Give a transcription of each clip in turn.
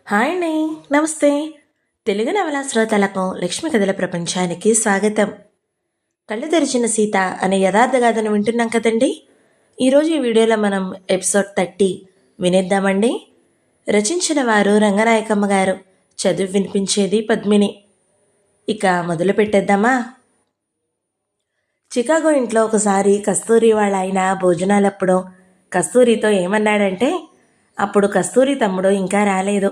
Hi అండి. నమస్తే. తెలుగు నవలా శ్రోతలకు లక్ష్మి కథల ప్రపంచానికి స్వాగతం. కళ్ళు తెరిచిన సీత అనే యథార్థ గాథను వింటున్నాం కదండి. ఈరోజు ఈ వీడియోలో మనం ఎపిసోడ్ 30 వినేద్దామండి. రచించిన వారు రంగనాయకమ్మ గారు, చదువు వినిపించేది పద్మిని. ఇక మొదలు పెట్టేద్దామా? చికాగో ఇంట్లో ఒకసారి కస్తూరి వాళ్ళ ఆయన భోజనాలప్పుడు కస్తూరితో ఏమన్నాడంటే, అప్పుడు కస్తూరి తమ్ముడు ఇంకా రాలేదు.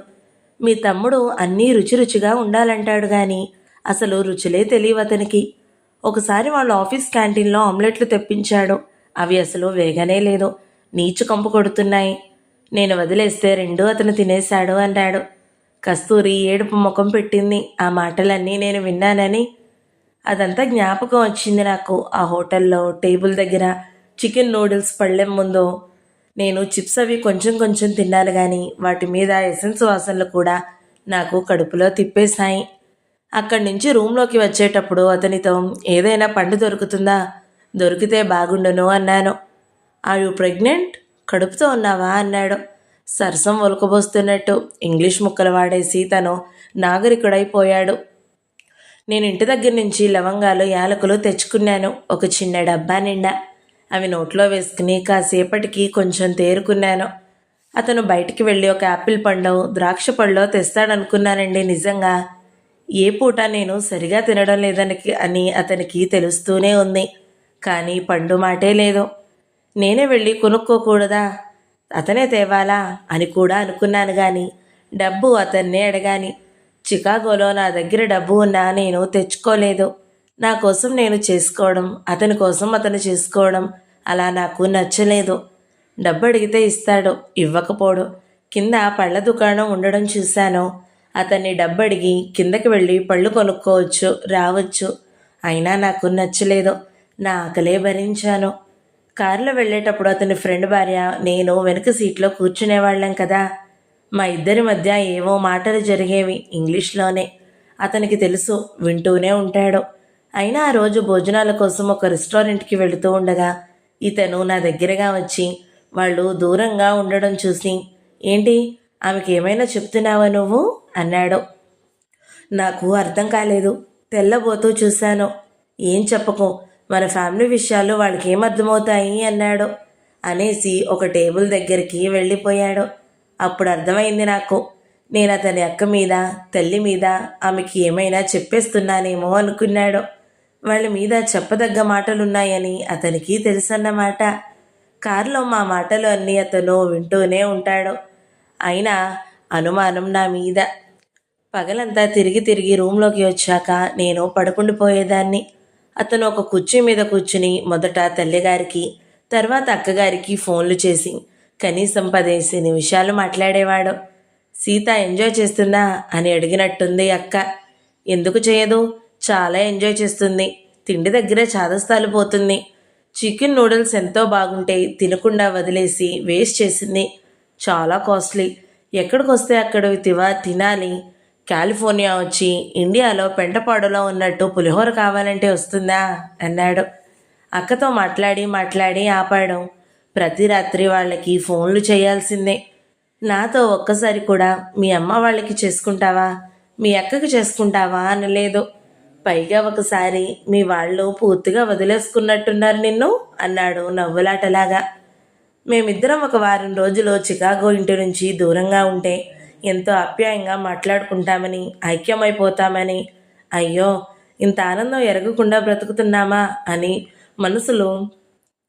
మీ తమ్ముడు అన్నీ రుచి రుచిగా ఉండాలంటాడు గాని అసలు రుచులే తెలియవు అతనికి. ఒకసారి వాళ్ళ ఆఫీస్ క్యాంటీన్లో ఆమ్లెట్లు తెప్పించాడు. అవి అసలు వేగనే లేదు, నీచు కంపు కొడుతున్నాయి. నేను వదిలేస్తే రెండూ అతను తినేశాడు అన్నాడు. కస్తూరి ఏడుపు ముఖం పెట్టింది ఆ మాటలన్నీ నేను విన్నానని. అదంతా జ్ఞాపకం వచ్చింది నాకు. ఆ హోటల్లో టేబుల్ దగ్గర చికెన్ నూడిల్స్ పళ్ళెం ముందు నేను చిప్స్ అవి కొంచెం కొంచెం తిన్నాను కానీ వాటి మీద ఎసెన్స్ వాసనలు కూడా నాకు కడుపులో తిప్పేశాయి. అక్కడి నుంచి రూమ్లోకి వచ్చేటప్పుడు అతనితో ఏదైనా పండు దొరుకుతుందా, దొరికితే బాగుండును అన్నాను. ఆర్ యు ప్రెగ్నెంట్, కడుపుతో ఉన్నావా అన్నాడు. సరసం ఒలకబోస్తున్నట్టు ఇంగ్లీష్ ముక్కలు వాడేసి తను నాగరికుడైపోయాడు. నేను ఇంటి దగ్గర నుంచి లవంగాలు యాలకులు తెచ్చుకున్నాను, ఒక చిన్న డబ్బా నిండా. అవి నోట్లో వేసుకుని కాసేపటికి కొంచెం తేరుకున్నాను. అతను బయటికి వెళ్ళి ఒక యాపిల్ పండు ద్రాక్ష పళ్ళో తెస్తాడనుకున్నానండి. నిజంగా ఏ పూట నేను సరిగా తినడం లేదని అని అతనికి తెలుస్తూనే ఉంది. కానీ పండు మాటే లేదు. నేనే వెళ్ళి కొనుక్కోకూడదా, అతనే తేవాలా అని కూడా అనుకున్నాను. కానీ డబ్బు అతన్నే అడగాని. చికాగోలో నా దగ్గర డబ్బు ఉన్నా నేను తెచ్చుకోలేదు. నా కోసం నేను చేసుకోవడం, అతని కోసం అతను చేసుకోవడం అలా నాకు నచ్చలేదు. డబ్బు అడిగితే ఇస్తాడు, ఇవ్వకపోడు. కింద పళ్ళ దుకాణం ఉండడం చూశాను. అతన్ని డబ్బు అడిగి కిందకి వెళ్ళి పళ్ళు కొనుక్కోవచ్చు, రావచ్చు. అయినా నాకు నచ్చలేదు. నా ఆకలే భరించాను. కారులో వెళ్ళేటప్పుడు అతని ఫ్రెండ్ భార్య నేను వెనుక సీట్లో కూర్చునేవాళ్ళం కదా. మా ఇద్దరి మధ్య ఏవో మాటలు జరిగేవి ఇంగ్లీష్లోనే. అతనికి తెలుసు, వింటూనే ఉంటాడు. అయినా ఆ రోజు భోజనాల కోసం ఒక రెస్టారెంట్కి వెళుతూ ఉండగా ఇతను నా దగ్గరగా వచ్చి వాళ్ళు దూరంగా ఉండడం చూసి, ఏంటి ఆమెకి ఏమైనా చెప్తున్నావా నువ్వు అన్నాడు. నాకు అర్థం కాలేదు. తెల్లబోతూ చూశాను. ఏం చెప్పకు, మన ఫ్యామిలీ విషయాలు వాళ్ళకి ఏమర్థమవుతాయి అన్నాడు. అనేసి ఒక టేబుల్ దగ్గరికి వెళ్ళిపోయాడు. అప్పుడు అర్థమైంది నాకు, నేను అతని అక్క మీద, తల్లి మీద ఆమెకి ఏమైనా చెప్పేస్తున్నానేమో అనుకున్నాడు. వాళ్ళ మీద చెప్పదగ్గ మాటలున్నాయని అతనికి తెలుసన్నమాట. కారులో మా మాటలు అన్నీ అతను వింటూనే ఉంటాడు. అయినా అనుమానం నా మీద. పగలంతా తిరిగి తిరిగి రూమ్లోకి వచ్చాక నేను పడుకుండిపోయేదాన్ని. అతను ఒక కుర్చీ మీద కూర్చుని మొదట తల్లిగారికి, తర్వాత అక్కగారికి ఫోన్లు చేసి కనీసం 10 నిమిషాలు మాట్లాడేవాడు. సీత ఎంజాయ్ చేస్తుందా అని అడిగినట్టుంది అక్క. ఎందుకు చేయదు, చాలా ఎంజాయ్ చేస్తుంది. తిండి దగ్గరే చాదస్తాలు పోతుంది. చికెన్ నూడిల్స్ ఎంతో బాగుంటే తినకుండా వదిలేసి వేస్ట్ చేసింది. చాలా కాస్ట్లీ. ఎక్కడికొస్తే అక్కడ తినాలి. కాలిఫోర్నియా వచ్చి ఇండియాలో పెంటపాడులో ఉన్నట్టు పులిహోర కావాలంటే వస్తుందా అన్నాడు. అక్కతో మాట్లాడి మాట్లాడి ఆపాడు. ప్రతి రాత్రి వాళ్ళకి ఫోన్లు చేయాల్సిందే. నాతో ఒక్కసారి కూడా మీ అమ్మ వాళ్ళకి చేసుకుంటావా, మీ అక్కకి చేసుకుంటావా అనలేదు. పైగా ఒకసారి మీ వాళ్ళు పూర్తిగా వదిలేసుకున్నట్టున్నారు నిన్ను అన్నాడు నవ్వులాటలాగా. మేమిద్దరం ఒక వారం రోజులు చికాగో ఇంటి నుంచి దూరంగా ఉంటే ఎంతో ఆప్యాయంగా మాట్లాడుకుంటామని, ఐక్యమైపోతామని, అయ్యో ఇంత ఆనందం ఎరగకుండా బ్రతుకుతున్నామా అని మనసులో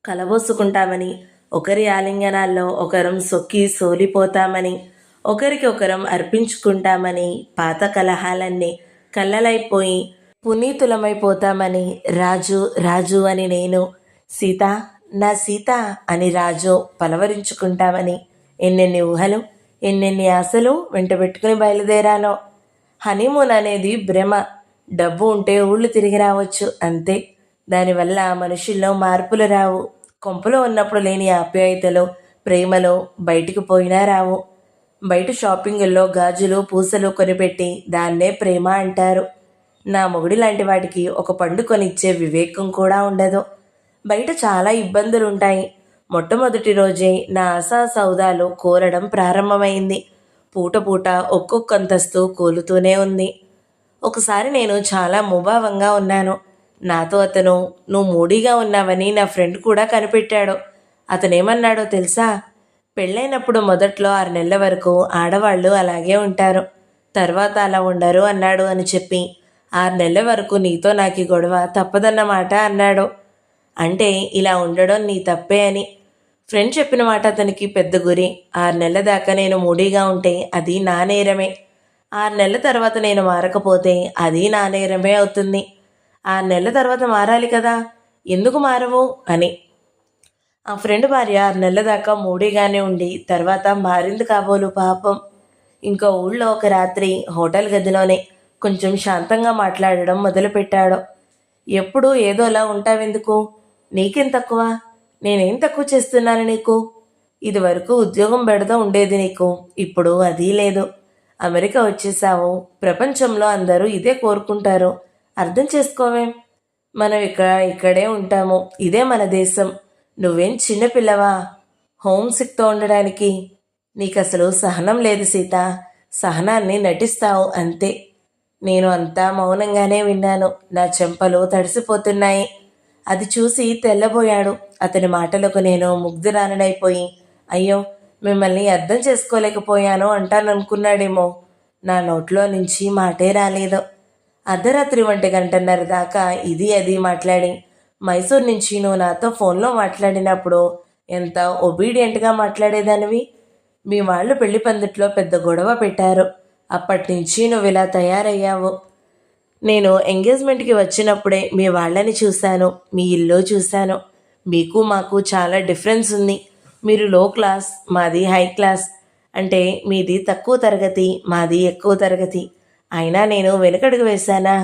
కలబోసుకుంటామని, ఒకరి ఆలింగనాల్లో ఒకరం సొక్కి సోలిపోతామని, ఒకరికి ఒకరం అర్పించుకుంటామని, పాత కలహాలన్నీ కళ్ళలైపోయి పునీతులమైపోతామని, రాజు రాజు అని నేను, సీత నా సీత అని రాజు పలవరించుకుంటామని, ఎన్నెన్ని ఊహలు, ఎన్నెన్ని ఆశలు వెంటబెట్టుకుని బయలుదేరాలో. హనీమూన్ అనేది భ్రమ. డబ్బు ఉంటే ఊళ్ళు తిరిగి రావచ్చు అంతే. దానివల్ల మనుషుల్లో మార్పులు రావు. కొంపలో ఉన్నప్పుడు లేని ఆప్యాయతలు, ప్రేమలో బయటికి పోయినా రావు. బయట షాపింగుల్లో గాజులు పూసలు కొనిపెట్టి దాన్నే ప్రేమ అంటారు. నా మొగుడి లాంటి వాడికి ఒక పండు కొనిచ్చే వివేకం కూడా ఉండదు. బయట చాలా ఇబ్బందులుంటాయి. మొట్టమొదటి రోజే నా ఆశా సౌదాలు కోరడం ప్రారంభమైంది. పూట పూట ఒక్కొక్క అంతస్తు కూలుతూనే ఉంది. ఒకసారి నేను చాలా ముభావంగా ఉన్నాను. నాతో అతను నువ్వు మూడీగా ఉన్నావని నా ఫ్రెండ్ కూడా కనిపెట్టాడు. అతనేమన్నాడో తెలుసా? పెళ్ళైనప్పుడు మొదట్లో 6 నెలల వరకు ఆడవాళ్ళు అలాగే ఉంటారు, తర్వాత అలా ఉండరు అన్నాడు అని చెప్పి 6 నెలల వరకు నీతో నాకు ఈ గొడవ తప్పదన్నమాట అన్నాడు. అంటే ఇలా ఉండడం నీ తప్పే అని. ఫ్రెండ్ చెప్పిన మాట అతనికి పెద్ద గురి. 6 నెలల దాకా నేను మూడీగా ఉంటే అది నా నేరమే. 6 నెలల తర్వాత నేను మారకపోతే అది నా నేరమే అవుతుంది. 6 నెలల తర్వాత మారాలి కదా, ఎందుకు మారవు అని. ఆ ఫ్రెండ్ భార్య 6 నెలల దాకా మూడీగానే ఉండి తర్వాత మారింది కాబోలు పాపం. ఇంకో ఊళ్ళో ఒక రాత్రి హోటల్ గదిలోనే కొంచెం శాంతంగా మాట్లాడడం మొదలుపెట్టాడు. ఎప్పుడూ ఏదోలా ఉంటావెందుకు? నీకేం తక్కువ? నేనేం తక్కువ చేస్తున్నాను నీకు? ఇదివరకు ఉద్యోగం పెడతా ఉండేది నీకు, ఇప్పుడు అదీ లేదు. అమెరికా వచ్చేసావు, ప్రపంచంలో అందరూ ఇదే కోరుకుంటారు, అర్థం చేసుకోవేం? మనం ఇక్కడే ఉంటాము, ఇదే మన దేశం. నువ్వేం చిన్నపిల్లవా హోమ్ సిక్తో ఉండడానికి? నీకు అసలు సహనం లేదు సీత, సహనాన్ని నటిస్తావు అంతే. నేను అంతా మౌనంగానే విన్నాను. నా చెంపలు తడిసిపోతున్నాయి. అది చూసి తెల్లబోయాడు. అతని మాటలకు నేను ముగ్ధురాలనైపోయి, అయ్యో మిమ్మల్ని అర్థం చేసుకోలేకపోయాను అంటాననుకున్నాడేమో. నా నోట్లో నుంచి మాటే రాలేదు. అర్ధరాత్రి 1:30 దాకా ఇది అది మాట్లాడి, మైసూర్ నుంచి నువ్వు నాతో ఫోన్లో మాట్లాడినప్పుడు ఎంత ఒబీడియంట్గా మాట్లాడేదానివి. మీ వాళ్ళు పెళ్లి పందిట్లో పెద్ద గొడవ పెట్టారు. అప్పటి నుంచి నువ్వు ఇలా తయారయ్యావు. నేను ఎంగేజ్మెంట్కి వచ్చినప్పుడే మీ వాళ్ళని చూశాను, మీ ఇల్లు చూశాను. మీకు మాకు చాలా డిఫరెన్స్ ఉంది. మీరు లో క్లాస్, మాది హై క్లాస్. అంటే మీది తక్కువ తరగతి, మాది ఎక్కువ తరగతి. అయినా నేను వెనుకడుగు వేశానా?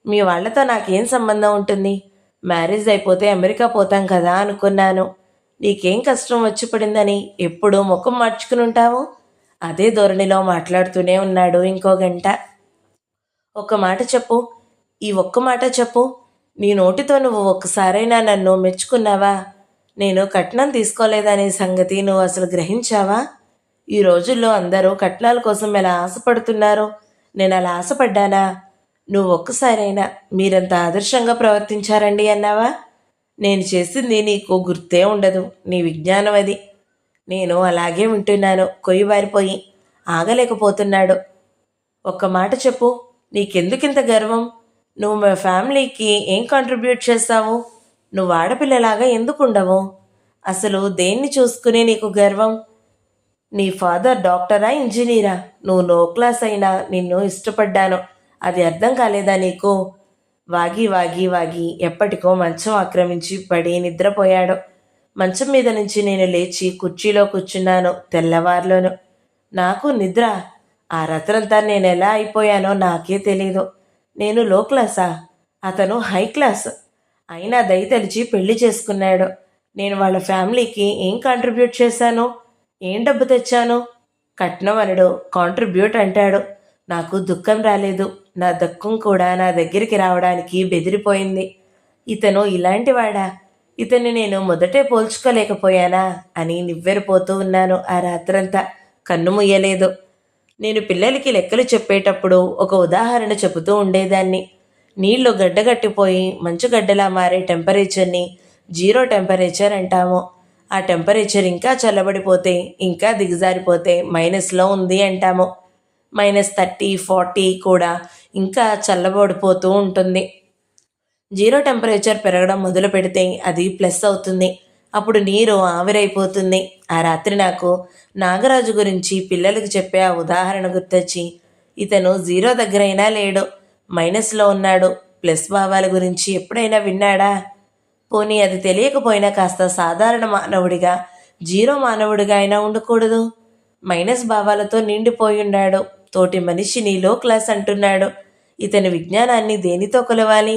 మీ వాళ్ళతో నాకేం సంబంధం ఉంటుంది? మ్యారేజ్ అయిపోతే అమెరికా పోతాం కదా అనుకున్నాను. నీకేం కష్టం వచ్చి పడిందని ఎప్పుడూ ముఖం మార్చుకుని ఉంటావు. అదే ధోరణిలో మాట్లాడుతూనే ఉన్నాడు ఇంకో గంట. ఒక్క మాట చెప్పు, ఈ ఒక్క మాట చెప్పు. నీ నోటితో నువ్వు ఒక్కసారైనా నన్ను మెచ్చుకున్నావా? నేను కట్నం తీసుకోలేదనే సంగతి నువ్వు అసలు గ్రహించావా? ఈ రోజుల్లో అందరూ కట్నాల కోసం ఎలా ఆశపడుతున్నారో నేను అలా ఆశపడ్డానా? నువ్వు ఒక్కసారైనా మీరంత ఆదర్శంగా ప్రవర్తించారండి అన్నావా? నేను చేసింది నీకు గుర్తే ఉండదు. నీ విజ్ఞానం అది. నేను అలాగే వింటున్నాను. కొయ్యబారిపోయి ఆగలేకపోతున్నాడు. ఒక్క మాట చెప్పు, నీకెందుకింత గర్వం? నువ్వు మా ఫ్యామిలీకి ఏం కాంట్రిబ్యూట్ చేస్తావు? నువ్వు ఆడపిల్లలాగా ఎందుకు ఉండవు? అసలు దేన్ని చూసుకుని నీకు గర్వం? నీ ఫాదర్ డాక్టరా, ఇంజనీరా? నువ్వు నో క్లాస్ అయినా నిన్ను ఇష్టపడ్డాను, అది అర్థం కాలేదా నీకు? వాగి వాగి వాగి ఎప్పటికో మంచం ఆక్రమించి పడి నిద్రపోయాడు. మంచం మీద నుంచి నేను లేచి కుర్చీలో కూర్చున్నాను. తెల్లవారులోను నాకు నిద్ర. ఆ రాత్రంతా నేను ఎలా అయిపోయానో నాకే తెలీదు. నేను లో క్లాసా, అతను హై క్లాస్. అయినా దయతలిచి పెళ్లి చేసుకున్నాడు. నేను వాళ్ళ ఫ్యామిలీకి ఏం కాంట్రిబ్యూట్ చేశాను? ఏం డబ్బు తెచ్చాను? కట్నం అనడు, కాంట్రిబ్యూట్ అంటాడు. నాకు దుఃఖం రాలేదు. నా దుఃఖం కూడా నా దగ్గరికి రావడానికి బెదిరిపోయింది. ఇతను ఇలాంటివాడా? ఇతన్ని నేను మొదటే పోల్చుకోలేకపోయానా అని నివ్వెరపోతూ ఉన్నాను. ఆ రాత్రంతా కన్ను ముయ్యలేదు. నేను పిల్లలకి లెక్కలు చెప్పేటప్పుడు ఒక ఉదాహరణ చెబుతూ ఉండేదాన్ని. నీళ్లు గడ్డగట్టిపోయి మంచుగడ్డలా మారే టెంపరేచర్ని 0 టెంపరేచర్ అంటాము. ఆ టెంపరేచర్ ఇంకా చల్లబడిపోతే, ఇంకా దిగజారిపోతే మైనస్లో ఉంది అంటాము. -30, 40 కూడా ఇంకా చల్లబడిపోతూ ఉంటుంది. 0 టెంపరేచర్ పెరగడం మొదలు పెడితే అది ప్లస్ అవుతుంది. అప్పుడు నీరు ఆవిరైపోతుంది. ఆ రాత్రి నాకు నాగరాజు గురించి పిల్లలకు చెప్పే ఆ ఉదాహరణ గుర్తొచ్చి, ఇతను 0 దగ్గరైనా లేడు, మైనస్లో ఉన్నాడు. ప్లస్ భావాల గురించి ఎప్పుడైనా విన్నాడా? పోనీ అది తెలియకపోయినా కాస్త సాధారణ మానవుడిగా, 0 మానవుడిగా అయినా ఉండకూడదు? మైనస్ భావాలతో నిండిపోయి ఉన్నాడు. తోటి మనిషిని లో క్లాస్ అంటున్నాడు. ఇతని విజ్ఞానాన్ని దేనితో కొలవాలి?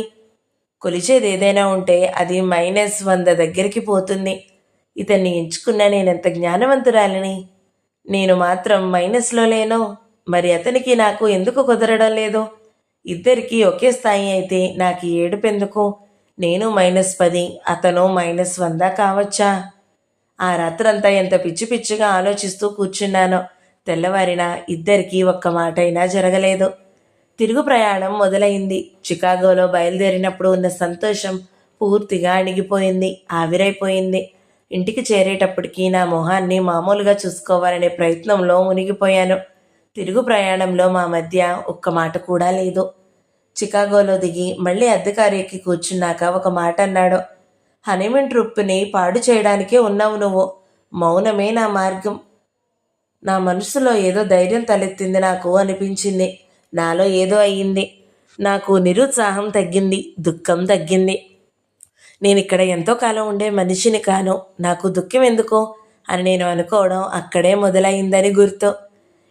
కొలిచేది ఏదైనా ఉంటే అది -100 దగ్గరికి పోతుంది. ఇతన్ని ఎంచుకున్న నేనెంత జ్ఞానవంతురాలిని. నేను మాత్రం మైనస్లో లేనో? మరి అతనికి నాకు ఎందుకు కుదరడం లేదు? ఇద్దరికీ ఒకే స్థాయి అయితే నాకు ఏడుపెందుకు? నేను -10, అతను -100 కావచ్చా? ఆ రాత్రంతా ఎంత పిచ్చి పిచ్చిగా ఆలోచిస్తూ కూర్చున్నానో. తెల్లవారిన ఇద్దరికీ ఒక్క మాటైనా జరగలేదు. తిరుగు ప్రయాణం మొదలైంది. చికాగోలో బయలుదేరినప్పుడు ఉన్న సంతోషం పూర్తిగా అణిగిపోయింది, ఆవిరైపోయింది. ఇంటికి చేరేటప్పటికి నా మొహాన్ని మామూలుగా చూసుకోవాలనే ప్రయత్నంలో మునిగిపోయాను. తిరుగు ప్రయాణంలో మా మధ్య ఒక్క మాట కూడా లేదు. చికాగోలో దిగి మళ్ళీ అద్దె కారు ఎక్కి కూర్చున్నాక ఒక మాట అన్నాడు. హనీమూన్ ట్రిప్ని పాడు చేయడానికే ఉన్నావు నువ్వు. మౌనమే నా మార్గం. నా మనసులో ఏదో ధైర్యం తలెత్తింది. నాకు అనిపించింది నాలో ఏదో అయ్యింది. నాకు నిరుత్సాహం తగ్గింది, దుఃఖం తగ్గింది. నేను ఇక్కడ ఎంతో కాలం ఉండే మనిషిని కాను, నాకు దుఃఖం ఎందుకో అని నేను అనుకోవడం అక్కడే మొదలైందని గుర్తు.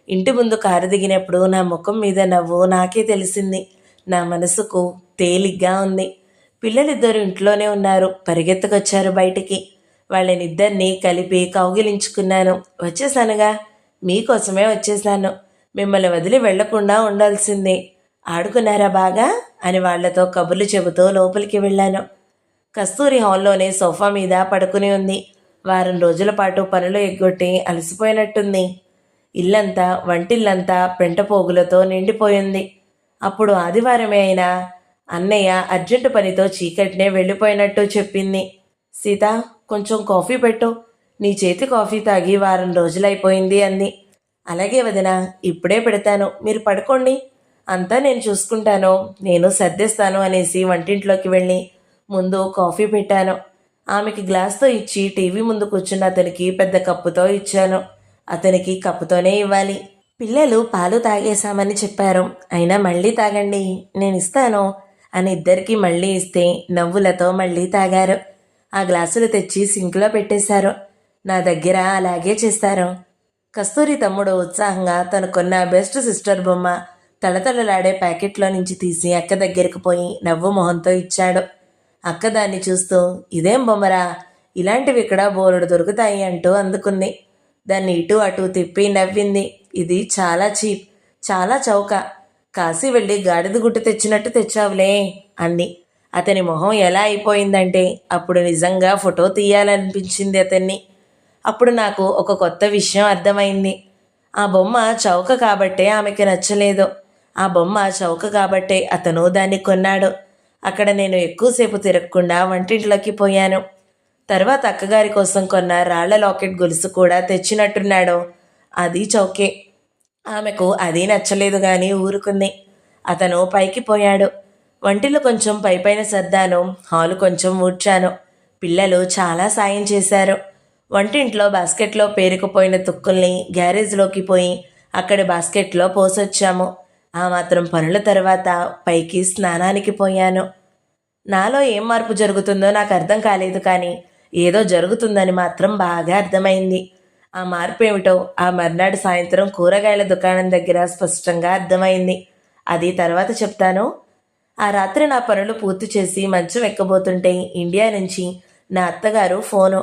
ఇంటి ముందు కారు దిగినప్పుడు నా ముఖం మీద నవ్వు నాకే తెలిసింది. నా మనసుకు తేలిగ్గా ఉంది. పిల్లలిద్దరూ ఇంట్లోనే ఉన్నారు. పరిగెత్తుకొచ్చారు బయటికి. వాళ్ళనిద్దరినీ కలిపి కౌగిలించుకున్నాను. వచ్చేసానుగా, మీకోసమే వచ్చేసాను. మిమ్మల్ని వదిలి వెళ్లకుండా ఉండాల్సిందే. ఆడుకున్నారా బాగా అని వాళ్లతో కబుర్లు చెబుతూ లోపలికి వెళ్ళాను. కస్తూరి హాల్లోనే సోఫా మీద పడుకుని ఉంది. వారం రోజుల పాటు పనులు ఎగ్గొట్టి అలసిపోయినట్టుంది. ఇల్లంతా, వంటిల్లంతా పెంట పోగులతో నిండిపోయింది. అప్పుడు ఆదివారమే అయినా అన్నయ్య అర్జెంటు పనితో చీకటినే వెళ్ళిపోయినట్టు చెప్పింది. సీత, కొంచెం కాఫీ పెట్టు. నీ చేతి కాఫీ తాగి వారం రోజులైపోయింది అంది. అలాగే వదిన, ఇప్పుడే పెడతాను, మీరు పడుకోండి, అంతా నేను చూసుకుంటాను, నేను సర్దేస్తాను అనేసి వంటింట్లోకి వెళ్ళి ముందు కాఫీ పెట్టాను. ఆమెకి గ్లాస్తో ఇచ్చి టీవీ ముందు కూర్చున్న అతనికి పెద్ద కప్పుతో ఇచ్చాను. అతనికి కప్పుతోనే ఇవ్వాలి. పిల్లలు పాలు తాగేశామని చెప్పారు, అయినా మళ్ళీ తాగండి, నేను ఇస్తాను అని ఇద్దరికి మళ్ళీ ఇస్తే నవ్వులతో మళ్ళీ తాగారు. ఆ గ్లాసులు తెచ్చి సింక్లో పెట్టేశారు. నా దగ్గర అలాగే చేస్తారు. కస్తూరి తమ్ముడు ఉత్సాహంగా తనకున్న బెస్ట్ సిస్టర్ బొమ్మ తళతళలాడే ప్యాకెట్లో నుంచి తీసి అక్క దగ్గరికి పోయి నవ్వు మొహంతో ఇచ్చాడు. అక్క దాన్ని చూస్తూ, ఇదేం బొమ్మరా, ఇలాంటివి ఇక్కడ బోలెడు దొరుకుతాయి అంటూ అందుకుంది. దాన్ని ఇటు అటు తిప్పి నవ్వింది. ఇది చాలా చీప్, చాలా చౌక, కాశీ వెళ్ళి గాడిద గుట్టు తెచ్చినట్టు తెచ్చావులే అంది. అతని మొహం ఎలా అయిపోయిందంటే అప్పుడు నిజంగా ఫోటో తీయాలనిపించింది అతన్ని. అప్పుడు నాకు ఒక కొత్త విషయం అర్థమైంది. ఆ బొమ్మ చౌక కాబట్టే ఆమెకి నచ్చలేదు. ఆ బొమ్మ చౌక కాబట్టే అతను దాన్ని కొన్నాడు. అక్కడ నేను ఎక్కువసేపు తిరగకుండా వంటింట్లోకి పోయాను. తర్వాత అక్కగారి కోసం కొన్న రాళ్ల లాకెట్ గొలుసు కూడా తెచ్చినట్టున్నాడు. అది చౌకే. ఆమెకు అది నచ్చలేదు కానీ ఊరుకుంది. అతను పైకి పోయాడు. వంటిలో కొంచెం పైపైన సర్దాను, హాలు కొంచెం ఊడ్చాను. పిల్లలు చాలా సాయం చేశారు. వంటింట్లో బాస్కెట్లో పేరుకుపోయిన తుక్కుల్ని గ్యారేజ్లోకి పోయి అక్కడి బాస్కెట్లో పోసొచ్చాము. ఆ మాత్రం పనుల తర్వాత పైకి స్నానానికి పోయాను. నాలో ఏం మార్పు జరుగుతుందో నాకు అర్థం కాలేదు, కానీ ఏదో జరుగుతుందని మాత్రం బాగా అర్థమైంది. ఆ మార్పు ఏమిటో ఆ మర్నాడు సాయంత్రం కూరగాయల దుకాణం దగ్గర స్పష్టంగా అర్థమైంది. అది తర్వాత చెప్తాను. ఆ రాత్రి నా పనులు పూర్తి చేసి మంచం ఎక్కబోతుంటే ఇండియా నుంచి నా అత్తగారు ఫోను.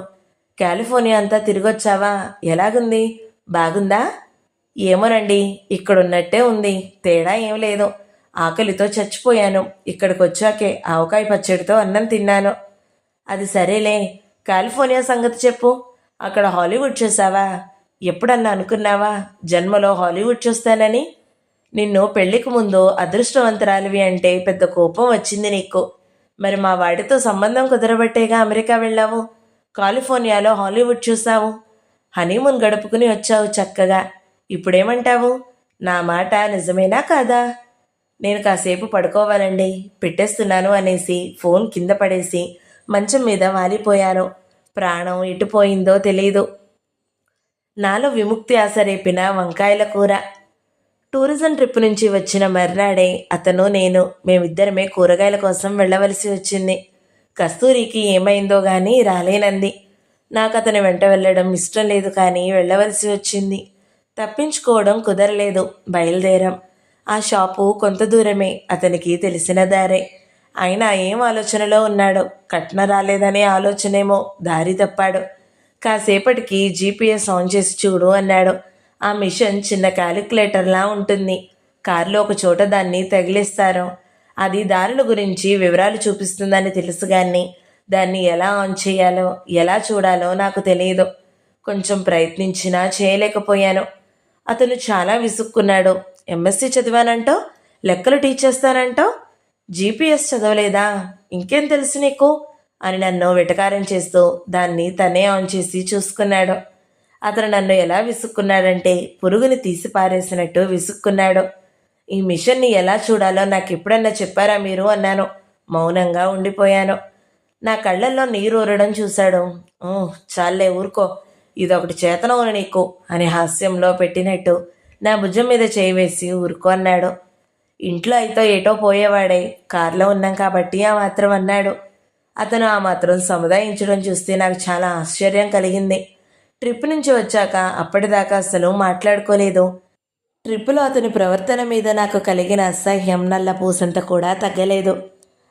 కాలిఫోర్నియా అంతా తిరిగొచ్చావా, ఎలాగుంది, బాగుందా? ఏమోనండి, ఇక్కడున్నట్టే ఉంది, తేడా ఏం లేదు. ఆకలితో చచ్చిపోయాను. ఇక్కడికి వచ్చాకే ఆవకాయ పచ్చడితో అన్నం తిన్నాను. అది సరేలే, కాలిఫోర్నియా సంగతి చెప్పు. అక్కడ హాలీవుడ్ చూసావా? ఎప్పుడన్నా అనుకున్నావా జన్మలో హాలీవుడ్ చూస్తానని? నిన్ను పెళ్లికి ముందు అదృష్టవంతరాలివి అంటే పెద్ద కోపం వచ్చింది నీకు. మరి మా వాడితో సంబంధం కుదరబట్టేగా అమెరికా వెళ్ళావు, కాలిఫోర్నియాలో హాలీవుడ్ చూసావు, హనీమూన్ గడుపుకుని వచ్చావు చక్కగా. ఇప్పుడేమంటావు? నా మాట నిజమేనా కాదా? నేను కాసేపు పడుకోవాలండి, పెట్టేస్తున్నాను అనేసి ఫోన్ కింద పడేసి మంచం మీద వాలిపోయాను. ప్రాణం ఎటుపోయిందో తెలీదు. నాలో విముక్తి ఆశ రేపిన వంకాయల కూర. టూరిజం ట్రిప్ నుంచి వచ్చిన మర్నాడే అతను మేమిద్దరమే కూరగాయల కోసం వెళ్ళవలసి వచ్చింది. కస్తూరికి ఏమైందో గానీ రాలేనంది. నాకు అతని వెంట వెళ్ళడం ఇష్టం లేదు, కానీ వెళ్ళవలసి వచ్చింది. తప్పించుకోవడం కుదరలేదు. బయలుదేరాం. ఆ షాపు కొంత దూరమే, అతనికి తెలిసిన దారే. అయినా ఏం ఆలోచనలో ఉన్నాడో, కట్న రాలేదనే ఆలోచనేమో, దారి తప్పాడు. కాసేపటికి జీపీఎస్ ఆన్ చేసి చూడు అన్నాడు. ఆ మిషన్ చిన్న క్యాలిక్యులేటర్లా ఉంటుంది. కారులో ఒక చోట దాన్ని తగిలిస్తారు. అది దారుల గురించి వివరాలు చూపిస్తుందని తెలుసు, కానీ దాన్ని ఎలా ఆన్ చేయాలో, ఎలా చూడాలో నాకు తెలియదు. కొంచెం ప్రయత్నించినా చేయలేకపోయాను. అతను చాలా విసుక్కున్నాడు. ఎంఎస్సి చదివానంటావు, లెక్కలు టీచ్ చేస్తానంటావు, జీపీఎస్ చదవలేదా, ఇంకేం తెలుసు నీకు అని నన్ను వెటకారం చేస్తూ దాన్ని తనే ఆన్ చేసి చూసుకున్నాడు. అతను నన్ను ఎలా విసుక్కున్నాడంటే పురుగుని తీసి పారేసినట్టు విసుక్కున్నాడు. ఈ మిషన్ని ఎలా చూడాలో నాకు ఎప్పుడన్నా చెప్పారా మీరు అన్నాను. మౌనంగా ఉండిపోయాను. నా కళ్ళల్లో నీరు ఊరడం చూశాడు. చాలే ఊరుకో, ఇదొకటి చేతనవును నీకు అని హాస్యంలో పెట్టినట్టు నా భుజం మీద చేయి వేసి ఊరుకో అన్నాడు. ఇంట్లో అయితే ఏటో పోయేవాడే, కారులో ఉన్నాం కాబట్టి ఆ మాత్రం అన్నాడు. అతను ఆ మాత్రం సముదాయించడం చూస్తే నాకు చాలా ఆశ్చర్యం కలిగింది. ట్రిప్ నుంచి వచ్చాక అప్పటిదాకా అసలు మాట్లాడుకోలేదు. ట్రిప్పులో అతని ప్రవర్తన మీద నాకు కలిగిన అసహ్యం నల్ల పూసంత కూడా తగ్గలేదు.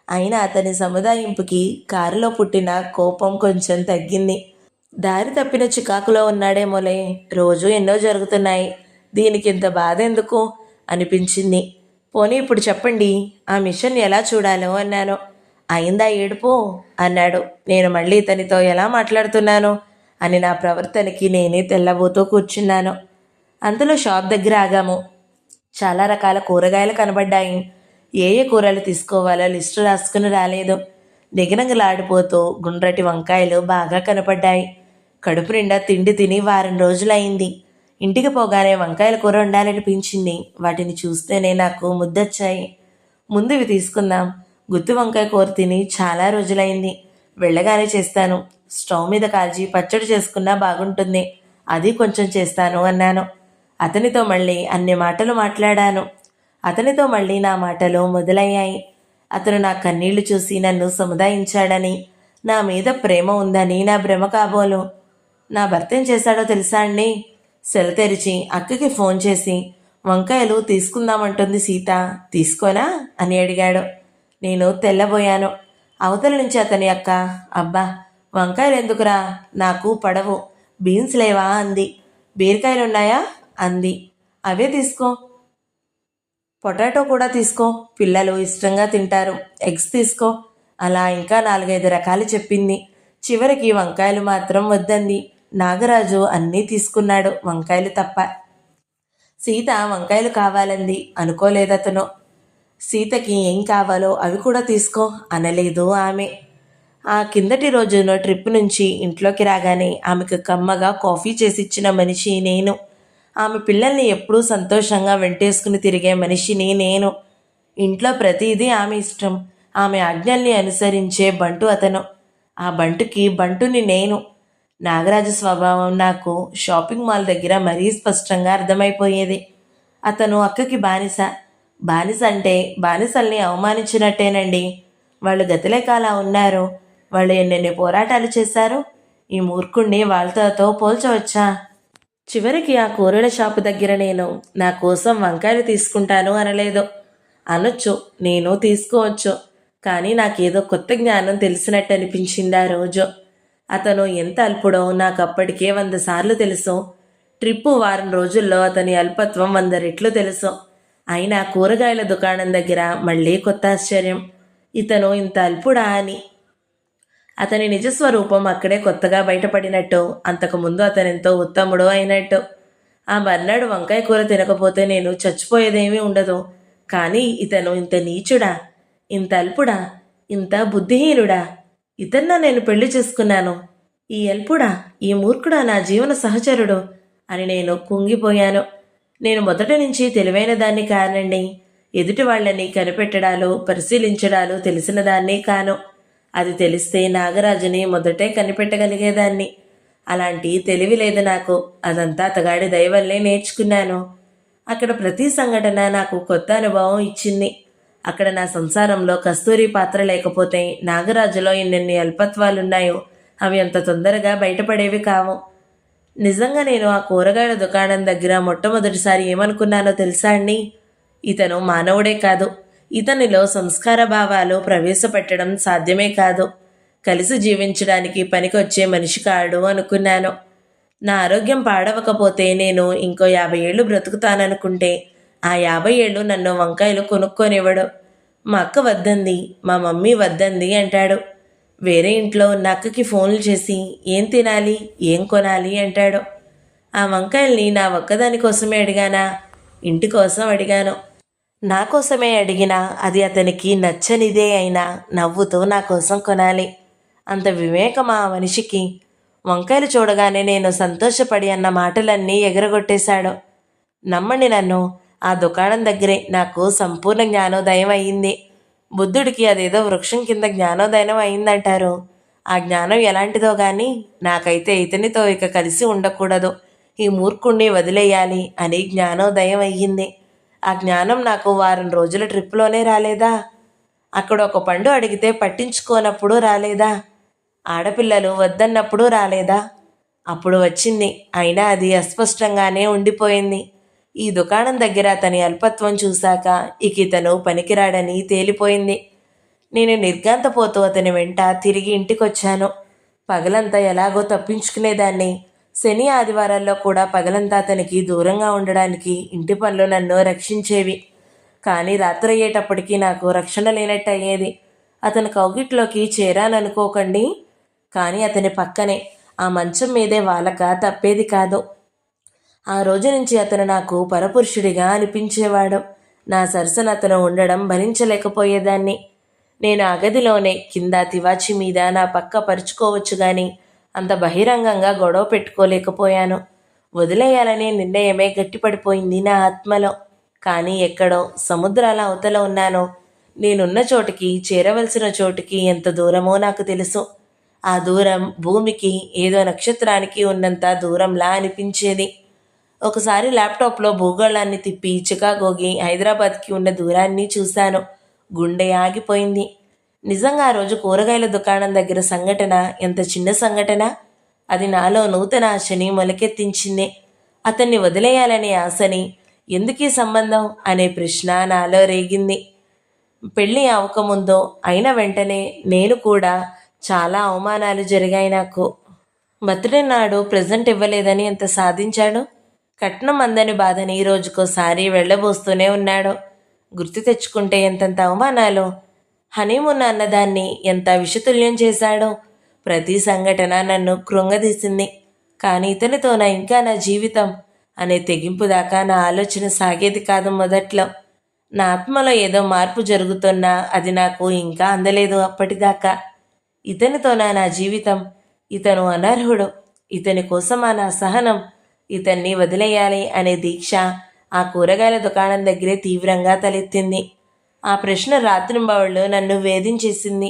అయినా అతని సముదాయింపుకి కారులో పుట్టిన కోపం కొంచెం తగ్గింది. దారి తప్పిన చికాకులో ఉన్నాడేమోలే, రోజు ఎన్నో జరుగుతున్నాయి, దీనికి ఇంత బాధ ఎందుకు అనిపించింది. పోనీ ఇప్పుడు చెప్పండి, ఆ మిషన్ ఎలా చూడాలో అన్నాను. అయిందా ఏడుపు అన్నాడు. నేను మళ్ళీ ఇతనితో ఎలా మాట్లాడుతున్నాను అని నా ప్రవర్తనకి నేనే తెల్లబోతూ కూర్చున్నాను. అంతలో షాప్ దగ్గర ఆగాము. చాలా రకాల కూరగాయలు కనబడ్డాయి. ఏ ఏ కూరలు తీసుకోవాలో లిస్టు రాసుకుని రాలేదు. నిగనగలాడిపోతూ గుండ్రటి వంకాయలు బాగా కనపడ్డాయి. కడుపు నిండా తిండి తిని వారం రోజులైంది. ఇంటికి పోగానే వంకాయల కూర ఉండాలనిపించింది. వాటిని చూస్తేనే నాకు ముద్దొచ్చాయి. ముందు ఇవి తీసుకుందాం, గుత్తి వంకాయ కూర తిని చాలా రోజులైంది, వెళ్ళగానే చేస్తాను, స్టవ్ మీద కాల్చి పచ్చడి చేసుకున్నా బాగుంటుంది, అది కొంచెం చేస్తాను అన్నాను. అతనితో మళ్ళీ అన్ని మాటలు మాట్లాడాను. అతనితో మళ్ళీ నా మాటలు మొదలయ్యాయి. అతను నా కన్నీళ్లు చూసి నన్ను సముదాయించాడని, నా మీద ప్రేమ ఉందని నా భ్రమ కాబోలు. నా భర్త ఏం చేశాడో తెలుసా అండి? సెల్ తెరిచి అక్కకి ఫోన్ చేసి వంకాయలు తీసుకుందామంటుంది సీత, తీసుకోనా అని అడిగాడు. నేను తెల్లబోయాను. అవతల నుంచి అతని అక్క, అబ్బా వంకాయలు ఎందుకురా, నాకు పడవు, బీన్స్ లేవా అంది. బీరకాయలున్నాయా అంది. అవే తీసుకో, పొటాటో కూడా తీసుకో, పిల్లలు ఇష్టంగా తింటారు, ఎగ్స్ తీసుకో, అలా ఇంకా 4-5 రకాలు చెప్పింది. చివరికి వంకాయలు మాత్రం వద్దంది. నాగరాజు అన్నీ తీసుకున్నాడు, వంకాయలు తప్ప. సీత వంకాయలు కావాలంది. అనుకోలేదతను. సీతకి ఏం కావాలో అవి కూడా తీసుకో అనలేదు ఆమె. ఆ కిందటి రోజున ట్రిప్ నుంచి ఇంట్లోకి రాగానే ఆమెకు కమ్మగా కాఫీ చేసిచ్చిన మనిషి నేను. ఆమె పిల్లల్ని ఎప్పుడూ సంతోషంగా వెంటేసుకుని తిరిగే మనిషిని నేను. ఇంట్లో ప్రతిదీ ఆమె ఇష్టం. ఆమె ఆజ్ఞల్ని అనుసరించే బంటు అతను. ఆ బంటుకి బంటుని నేను. నాగరాజు స్వభావం నాకు షాపింగ్ మాల్ దగ్గర మరీ స్పష్టంగా అర్థమైపోయేది. అతను అక్కకి బానిస. బానిస అంటే బానిసల్ని అవమానించినట్టేనండి. వాళ్ళు గతిలేకాలా ఉన్నారు. వాళ్ళు ఎన్నెన్ని పోరాటాలు చేశారు. ఈ మూర్ఖుణ్ణి వాళ్ళతో పోల్చవచ్చా? చివరికి ఆ కూరల షాపు దగ్గర నేను నా కోసం వంకాయలు తీసుకుంటాను అనలేదు. అనొచ్చు, నేను తీసుకోవచ్చు. కానీ నాకేదో కొత్త జ్ఞానం తెలిసినట్టు అనిపించింది ఆ రోజు. అతను ఎంత అల్పుడో నాకు అప్పటికే 100 సార్లు తెలుసు. ట్రిప్పు వారం రోజుల్లో అతని అల్పత్వం 100 రెట్లు తెలుసు. అయినా కూరగాయల దుకాణం దగ్గర మళ్ళీ కొత్త ఆశ్చర్యం. ఇతను ఇంత అల్పుడా అని. అతని నిజస్వరూపం అక్కడే కొత్తగా బయటపడినట్టు, అంతకుముందు అతనెంతో ఉత్తముడు అయినట్టు. ఆ మర్నాడు వంకాయ కూర తినకపోతే నేను చచ్చిపోయేదేమీ ఉండదు. కానీ ఇతను ఇంత నీచుడా, ఇంత అల్పుడా, ఇంత బుద్ధిహీనుడా? ఇతన్నా నేను పెళ్లి చేసుకున్నాను? ఈ అల్పుడా, ఈ మూర్ఖుడా నా జీవన సహచరుడు అని నేను కుంగిపోయాను. నేను మొదటి నుంచి తెలివైన దాన్ని కానండి. ఎదుటి వాళ్ళని కనిపెట్టడాలు, పరిశీలించడాలు తెలిసిన దాన్ని కాను. అది తెలిస్తే నాగరాజుని మొదటే కనిపెట్టగలిగేదాన్ని. అలాంటి తెలివి లేదు నాకు. అదంతా అతగాడి దయవల్లే నేర్చుకున్నాను. అక్కడ ప్రతి సంఘటన నాకు కొత్త అనుభవం ఇచ్చింది. అక్కడ నా సంసారంలో కస్తూరి పాత్ర లేకపోతే నాగరాజులో ఎన్నెన్ని అల్పత్వాలున్నాయో అవి అంత తొందరగా బయటపడేవి కావు. నిజంగా నేను ఆ కూరగాయల దుకాణం దగ్గర మొట్టమొదటిసారి ఏమనుకున్నానో తెలుసా అండి? ఇతను మానవుడే కాదు, ఇతనిలో సంస్కార భావాలు ప్రవేశపెట్టడం సాధ్యమే కాదు, కలిసి జీవించడానికి పనికొచ్చే మనిషి కాడు అనుకున్నాను. నా ఆరోగ్యం పాడవకపోతే నేను ఇంకో 50 ఏళ్ళు బ్రతుకుతాననుకుంటే ఆ 50 ఏళ్ళు నన్ను వంకాయలు కొనుక్కొనివ్వడు. మా అక్క వద్దంది, మా మమ్మీ వద్దంది అంటాడు. వేరే ఇంట్లో ఉన్న అక్కకి ఫోన్లు చేసి ఏం తినాలి, ఏం కొనాలి అంటాడు. ఆ వంకాయల్ని నా ఒక్కదాని కోసమే అడిగానా, ఇంటి కోసం అడిగాను. నా కోసమే అడిగినా అది అతనికి నచ్చనిదే అయినా నవ్వుతూ నా కోసం కొనాలి. అంత వివేకమా ఆ మనిషికి! వంకాయలు చూడగానే నేను సంతోషపడి అన్న మాటలన్నీ ఎగరగొట్టేశాడు. నమ్మండి నన్ను, ఆ దుకాణం దగ్గరే నాకు సంపూర్ణ జ్ఞానోదయం అయ్యింది. బుద్ధుడికి అదేదో వృక్షం కింద జ్ఞానోదయం అయిందంటారు. ఆ జ్ఞానం ఎలాంటిదో గాని నాకైతే ఇతనితో ఇక కలిసి ఉండకూడదు, ఈ మూర్ఖుణ్ణి వదిలేయాలి అని జ్ఞానోదయం అయ్యింది. ఆ జ్ఞానం నాకు వారం రోజుల ట్రిప్లోనే రాలేదా? అక్కడ ఒక పండు అడిగితే పట్టించుకోనప్పుడు రాలేదా? ఆడపిల్లలు వద్దన్నప్పుడు రాలేదా? అప్పుడు వచ్చింది. అయినా అది అస్పష్టంగానే ఉండిపోయింది. ఈ దుకాణం దగ్గర అతని అల్పత్వం చూశాక ఇక ఇతను పనికిరాడని తేలిపోయింది. నేను నిర్ఘాంతపోతూ అతని వెంట తిరిగి ఇంటికొచ్చాను. పగలంతా ఎలాగో తప్పించుకునేదాన్ని. శని ఆదివారాల్లో కూడా పగలంతా అతనికి దూరంగా ఉండడానికి ఇంటి పనులు నన్ను రక్షించేవి. కానీ రాత్రి అయ్యేటప్పటికీ నాకు రక్షణ లేనట్టు అయ్యేది. అతని కౌగిట్లోకి చేరాననుకోకండి, కానీ అతని పక్కనే ఆ మంచం మీదే వాలక తప్పేది కాదు. ఆ రోజు నుంచి అతను నాకు పరపురుషుడిగా అనిపించేవాడు. నా సరసన అతను ఉండడం భరించలేకపోయేదాన్ని. నేను ఆ గదిలోనే కింద తివాచి మీద నా పక్క పరుచుకోవచ్చు గాని అంత బహిరంగంగా గొడవ పెట్టుకోలేకపోయాను. వదిలేయాలనే నిర్ణయమే గట్టిపడిపోయింది నా ఆత్మలో. కానీ ఎక్కడో సముద్రాల అవతల ఉన్నానో, నేనున్న చోటికి చేరవలసిన చోటికి ఎంత దూరమో నాకు తెలుసు. ఆ దూరం భూమికి ఏదో నక్షత్రానికి ఉన్నంత దూరంలా అనిపించేది. ఒకసారి ల్యాప్టాప్లో భూగోళాన్ని తిప్పి చికాగోకి హైదరాబాద్కి ఉన్న దూరాన్ని చూశాను. గుండె ఆగిపోయింది. నిజంగా ఆ రోజు కూరగాయల దుకాణం దగ్గర సంఘటన ఎంత చిన్న సంఘటన! అది నాలో నూతన ఆశని మొలకెత్తించింది. అతన్ని వదిలేయాలనే ఆశని, ఎందుకీ సంబంధం అనే ప్రశ్న నాలో రేగింది. పెళ్ళి అవ్వకముందో అయిన వెంటనే నేను కూడా చాలా అవమానాలు జరిగాయి నాకు. బర్త్డే నాడు ప్రెజెంట్ ఇవ్వలేదని ఎంత సాధించాడు. కట్నం అందని బాధని రోజుకోసారి వెళ్ళబోస్తూనే ఉన్నాడు. గుర్తు తెచ్చుకుంటే ఎంతంత అవమానాలు. హనీమూన్ అన్నదాన్ని ఎంత విషతుల్యం చేశాడో. ప్రతి సంఘటన నన్ను కృంగదీసింది. కానీ ఇతనితోనా ఇంకా నా జీవితం అనే తెగింపు దాకా నా ఆలోచన సాగేది కాదు మొదట్లో. నా ఆత్మలో ఏదో మార్పు జరుగుతున్నా అది నాకు ఇంకా అందలేదు అప్పటిదాకా. ఇతనితోనా నా జీవితం, ఇతను అనర్హుడు, ఇతని కోసమా నా సహనం, ఇతన్ని వదిలేయాలి అనే దీక్ష ఆ కూరగాయల దుకాణం దగ్గరే తీవ్రంగా తలెత్తింది. ఆ ప్రశ్న రాత్రింబవళ్ళు నన్ను వేధించేసింది.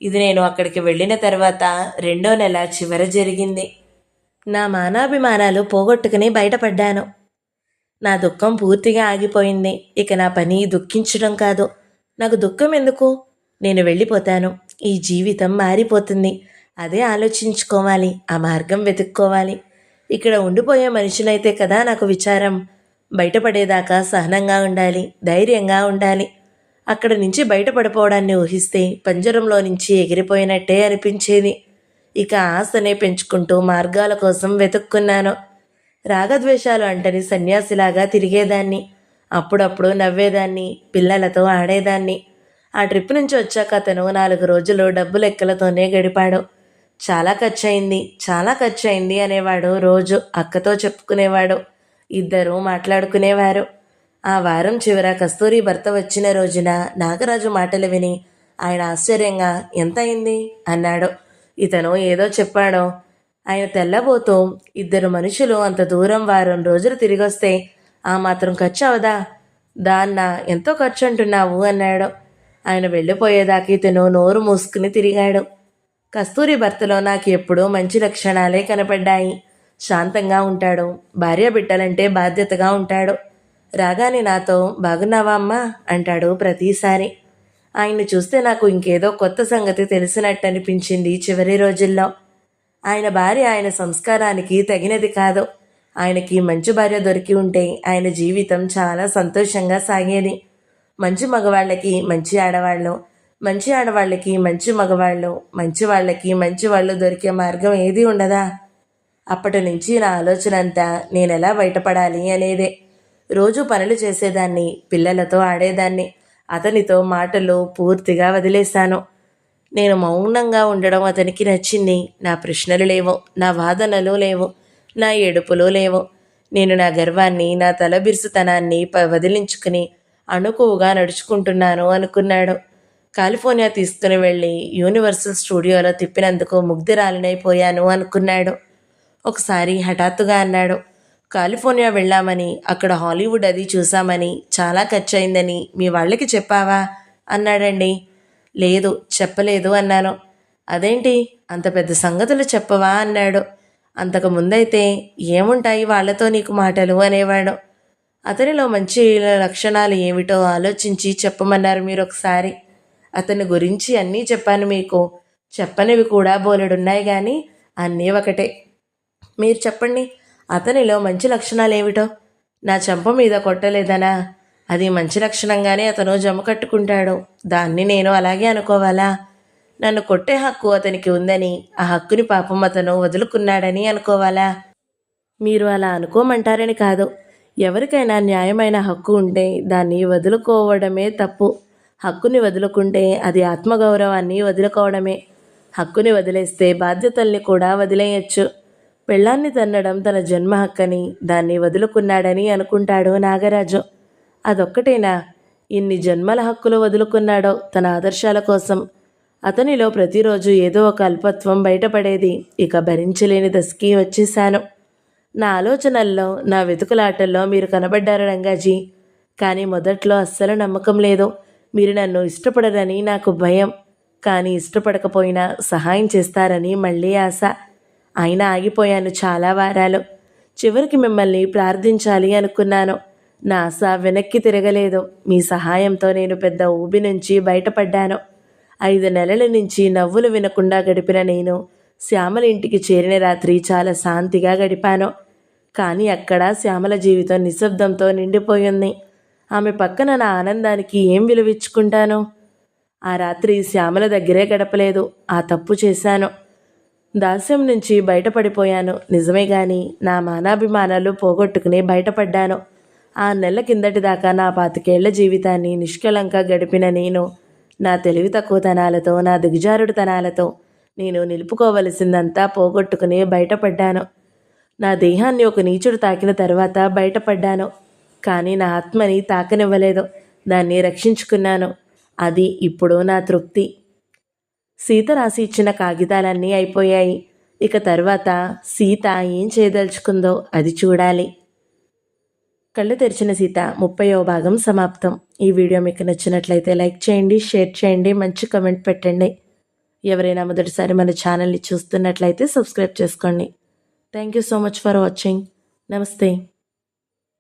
ఇది నేను అక్కడికి వెళ్ళిన తర్వాత 2వ నెల చివర జరిగింది. నా మానాభిమానాలు పోగొట్టుకుని బయటపడ్డాను. నా దుఃఖం పూర్తిగా ఆగిపోయింది. ఇక నా పని దుఃఖించడం కాదు. నాకు దుఃఖం ఎందుకు? నేను వెళ్ళిపోతాను. ఈ జీవితం మారిపోతుంది. అదే ఆలోచించుకోవాలి, ఆ మార్గం వెతుక్కోవాలి. ఇక్కడ ఉండిపోయే మనిషినైతే కదా నాకు విచారం. బయటపడేదాకా సహనంగా ఉండాలి, ధైర్యంగా ఉండాలి. అక్కడ నుంచి బయటపడిపోవడాన్ని ఊహిస్తే పంజరంలో నుంచి ఎగిరిపోయినట్టే అనిపించేది. ఇక ఆశనే పెంచుకుంటూ మార్గాల కోసం వెతుక్కున్నాను. రాగద్వేషాలు అంటని సన్యాసిలాగా తిరిగేదాన్ని. అప్పుడప్పుడు నవ్వేదాన్ని, పిల్లలతో ఆడేదాన్ని. ఆ ట్రిప్ నుంచి వచ్చాక అతను 4 రోజులు డబ్బు లెక్కలతోనే గడిపాడు. చాలా ఖర్చయింది, చాలా ఖర్చయింది అనేవాడు. రోజు అక్కతో చెప్పుకునేవాడు. ఇద్దరూ మాట్లాడుకునేవారు. ఆ వారం చివర కస్తూరి భర్త వచ్చిన రోజున నాగరాజు మాటలు విని ఆయన ఆశ్చర్యంగా ఎంత అయింది అన్నాడు. ఇతను ఏదో చెప్పాడో. ఆయన తెల్లబోతూ, 2 మనుషులు అంత దూరం వారం రోజులు తిరిగొస్తే ఆ మాత్రం ఖర్చు అవదా? దాన్న ఎంతో ఖర్చు అంటున్నావు అన్నాడు. ఆయన వెళ్ళిపోయేదాకా ఇతను నోరు మూసుకుని తిరిగాడు. కస్తూరి భర్తలో నాకు ఎప్పుడూ మంచి లక్షణాలే కనపడ్డాయి. శాంతంగా ఉంటాడు, భార్య బిడ్డలంటే బాధ్యతగా ఉంటాడు. రాగానే నాతో బాగున్నావా అమ్మా అంటాడు ప్రతిసారి. ఆయన్ని చూస్తే నాకు ఇంకేదో కొత్త సంగతి తెలిసినట్టు అనిపించింది చివరి రోజుల్లో. ఆయన భార్య ఆయన సంస్కారానికి తగినది కాదు. ఆయనకి మంచి భార్య దొరికి ఉంటే ఆయన జీవితం చాలా సంతోషంగా సాగేది. మంచి మగవాళ్ళకి మంచి ఆడవాళ్ళు, మంచి ఆడవాళ్ళకి మంచి మగవాళ్ళు, మంచి వాళ్ళకి మంచి వాళ్ళు దొరికే మార్గం ఏది ఉండదా? అప్పటి నుంచి నా ఆలోచన అంతా నేనెలా బయటపడాలి అనేదే. రోజు పనులు చేసేదాన్ని, పిల్లలతో ఆడేదాన్ని. అతనితో మాటలు పూర్తిగా వదిలేశాను. నేను మౌనంగా ఉండడం అతనికి నచ్చింది. నా ప్రశ్నలు లేవు, నా వాదనలు లేవు. నా ఏడుపులు లేవు. నేను నా గర్వాన్ని, నా తలబిరుసుతనాన్ని వదిలించుకుని అణుకువగా నడుచుకుంటున్నాను అనుకున్నాడు. కాలిఫోర్నియా తీసుకుని వెళ్ళి యూనివర్సల్ స్టూడియోలో తిప్పినందుకు ముగ్ధురాలినైపోయాను అనుకున్నాడు. ఒకసారి హఠాత్తుగా అన్నాడు, కాలిఫోర్నియా వెళ్ళామని, అక్కడ హాలీవుడ్ అది చూసామని, చాలా ఖర్చయిందని మీ వాళ్ళకి చెప్పావా అన్నాడండి. లేదు, చెప్పలేదు అన్నాను. అదేంటి అంత పెద్ద సంగతులు చెప్పవా అన్నాడు. అంతకు ముందైతే ఏముంటాయి వాళ్లతో నీకు మాటలు అనేవాడు. అతనిలో మంచి లక్షణాలు ఏమిటో ఆలోచించి చెప్పమన్నారు మీరు ఒకసారి. అతని గురించి అన్నీ చెప్పాను మీకు. చెప్పనివి కూడా బోలెడున్నాయి కానీ అన్నీ ఒకటే. మీరు చెప్పండి, అతనిలో మంచి లక్షణాలు ఏమిటో. నా చెంప మీద కొట్టలేదనా? అది మంచి లక్షణంగానే అతను జమ కట్టుకుంటాడు. దాన్ని నేను అలాగే అనుకోవాలా? నన్ను కొట్టే హక్కు అతనికి ఉందని, ఆ హక్కుని పాపం అతను వదులుకున్నాడని అనుకోవాలా? మీరు అలా అనుకోమంటారని కాదు. ఎవరికైనా న్యాయమైన హక్కు ఉంటే దాన్ని వదులుకోవడమే తప్పు. హక్కుని వదులుకుంటే అది ఆత్మగౌరవాన్ని వదులుకోవడమే. హక్కుని వదిలేస్తే బాధ్యతల్ని కూడా వదిలేయచ్చు. పెళ్ళాన్ని తన్నడం తన జన్మ హక్కని, దాన్ని వదులుకున్నాడని అనుకుంటాడు నాగరాజు. అదొక్కటేనా ఇన్ని జన్మల హక్కులు వదులుకున్నాడో తన ఆదర్శాల కోసం? అతనిలో ప్రతిరోజు ఏదో ఒక అల్పత్వం బయటపడేది. ఇక భరించలేని దశకి వచ్చేశాను. నా ఆలోచనల్లో, నా వెతుకులాటల్లో మీరు కనబడ్డారు రంగాజీ. కానీ మొదట్లో అస్సలు నమ్మకం లేదు. మీరు నన్ను ఇష్టపడరని నాకు భయం. కానీ ఇష్టపడకపోయినా సహాయం చేస్తారని మళ్ళీ ఆశ. అయినా ఆగిపోయాను చాలా వారాలు. చివరికి మిమ్మల్ని ప్రార్థించాలి అనుకున్నాను. నా ఆశ వెనక్కి తిరగలేదు. మీ సహాయంతో నేను పెద్ద ఊబి నుంచి బయటపడ్డాను. 5 నెలల నుంచి నవ్వులు వినకుండా గడిపిన నేను శ్యామల ఇంటికి చేరిన రాత్రి చాలా శాంతిగా గడిపాను. కానీ అక్కడ శ్యామల జీవితం నిశ్శబ్దంతో నిండిపోయింది. ఆమె పక్కన నా ఆనందానికి ఏం విలువిచ్చుకుంటాను? ఆ రాత్రి శ్యామల దగ్గరే గడపలేదు. ఆ తప్పు చేశాను. దాస్యం నుంచి బయటపడిపోయాను నిజమే గాని నా మానాభిమానాలు పోగొట్టుకుని బయటపడ్డాను. 6 నెలల కిందటి దాకా నా 25 ఏళ్ల జీవితాన్ని నిష్కలంగా గడిపిన నేను నా తెలివి తక్కువతనాలతో, నా దిగజారుడుతనాలతో నేను నిలుపుకోవలసిందంతా పోగొట్టుకుని బయటపడ్డాను. నా దేహాన్ని ఒక నీచుడు తాకిన తర్వాత బయటపడ్డాను. కానీ నా ఆత్మని తాకనివ్వలేదు. దాన్ని రక్షించుకున్నాను. అది ఇప్పుడు నా తృప్తి. సీత రాసి ఇచ్చిన కాగితాలన్నీ అయిపోయాయి. ఇక తర్వాత సీత ఏం చేయదలుచుకుందో అది చూడాలి. కళ్ళు తెరిచిన సీత 30వ భాగం సమాప్తం. ఈ వీడియో మీకు నచ్చినట్లయితే లైక్ చేయండి, షేర్ చేయండి, మంచి కమెంట్ పెట్టండి. ఎవరైనా మొదటిసారి మన ఛానల్ని చూస్తున్నట్లయితే సబ్స్క్రైబ్ చేసుకోండి. Thank you so much for watching. నమస్తే.